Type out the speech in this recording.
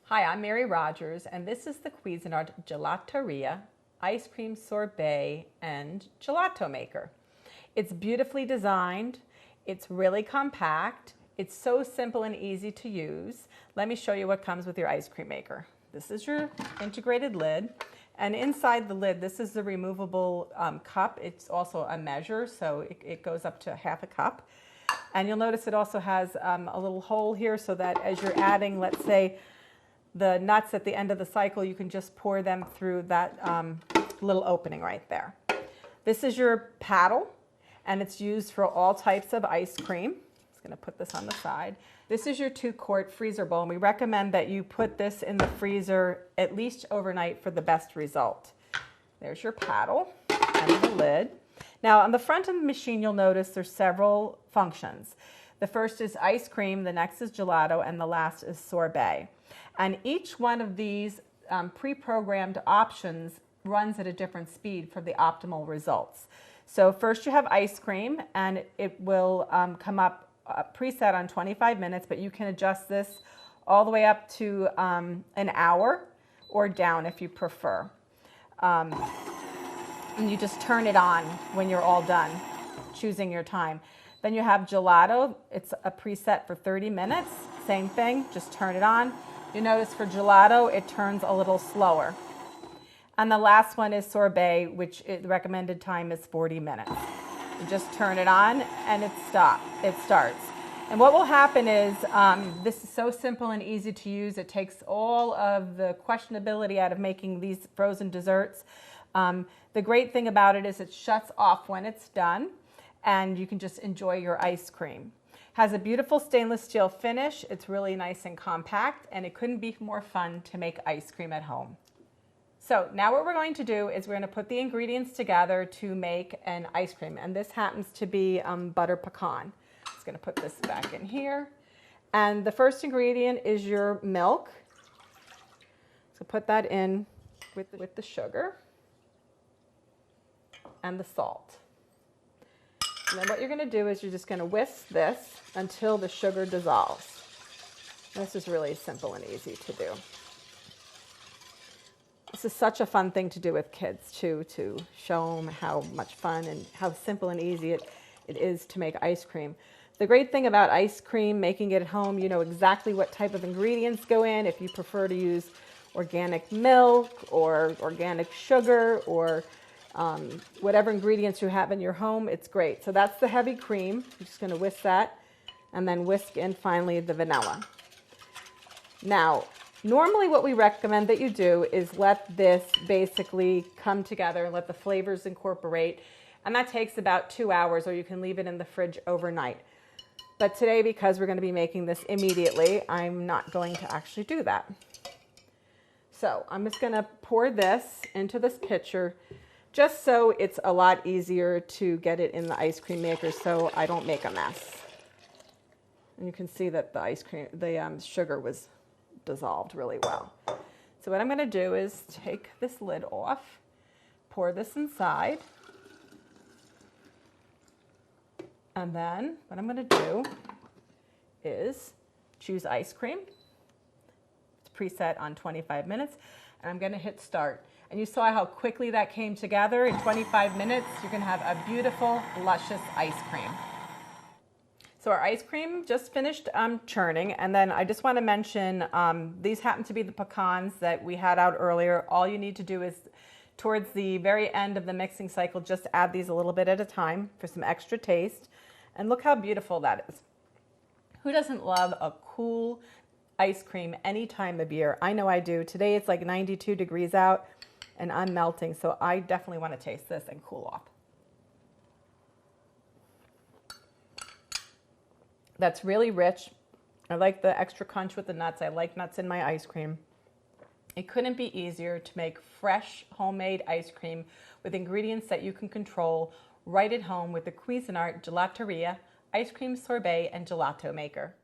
Hi, I'm Mary Rogers, and this is the Cuisinart Gelateria Ice Cream Sorbet and Gelato Maker. It's beautifully designed, it's really compact, it's so simple and easy to use. Let me show you what comes with your ice cream maker. This is your integrated lid, and inside the lid, this is the removable cup. It's also a measure, so it goes up to half a cup. And you'll notice it also has a little hole here so that as you're adding, let's say, the nuts at the end of the cycle, you can just pour them through that little opening right there. This is your paddle, and it's used for all types of ice cream. I'm just gonna put this on the side. This is your 2-quart freezer bowl, and we recommend that you put this in the freezer at least overnight for the best result. There's your paddle and the lid. Now on the front of the machine, you'll notice there's several functions. The first is ice cream, the next is gelato, and the last is sorbet. And each one of these pre-programmed options runs at a different speed for the optimal results. So first you have ice cream, and it will come up preset on 25 minutes, but you can adjust this all the way up to an hour or down if you prefer. And you just turn it on when you're all done choosing your time. Then you have gelato. It's a preset for 30 minutes. Same thing, just turn it on. You notice for gelato, it turns a little slower. And the last one is sorbet, which the recommended time is 40 minutes. You just turn it on and it starts. And what will happen is, this is so simple and easy to use. It takes all of the questionability out of making these frozen desserts. The great thing about it is it shuts off when it's done, and you can just enjoy your ice cream. Has a beautiful stainless steel finish. It's really nice and compact, and it couldn't be more fun to make ice cream at home. So now what we're going to do is we're going to put the ingredients together to make an ice cream, and this happens to be butter pecan. I'm just going to put this back in here. And the first ingredient is your milk. So put that in with the sugar and the salt. And then what you're going to do is you're just going to whisk this until the sugar dissolves. This is really simple and easy to do. This is such a fun thing to do with kids too, to show them how much fun and how simple and easy it is to make ice cream. The great thing about ice cream, making it at home, you know exactly what type of ingredients go in. If you prefer to use organic milk or organic sugar or whatever ingredients you have in your home, it's great. So that's the heavy cream. I'm just going to whisk that and then whisk in finally the vanilla. Now, normally what we recommend that you do is let this basically come together and let the flavors incorporate, and that takes about 2 hours, or you can leave it in the fridge overnight. But today, because we're going to be making this immediately, I'm not going to actually do that. So I'm just going to pour this into this pitcher, just so it's a lot easier to get it in the ice cream maker so I don't make a mess. And you can see that the sugar was dissolved really well. So what I'm going to do is take this lid off, pour this inside, and then what I'm going to do is choose ice cream. It's preset on 25 minutes, and I'm going to hit start. And you saw how quickly that came together. In 25 minutes, you're going to have a beautiful, luscious ice cream. So our ice cream just finished churning, and then I just want to mention these happen to be the pecans that we had out earlier. All you need to do is, towards the very end of the mixing cycle, just add these a little bit at a time for some extra taste. And look how beautiful that is. Who doesn't love a cool ice cream any time of year? I know I do. Today it's like 92 degrees out, and I'm melting, so I definitely want to taste this and cool off. That's really rich. I like the extra crunch with the nuts. I like nuts in my ice cream. It couldn't be easier to make fresh, homemade ice cream with ingredients that you can control right at home with the Cuisinart Gelateria Ice Cream Sorbet and Gelato Maker.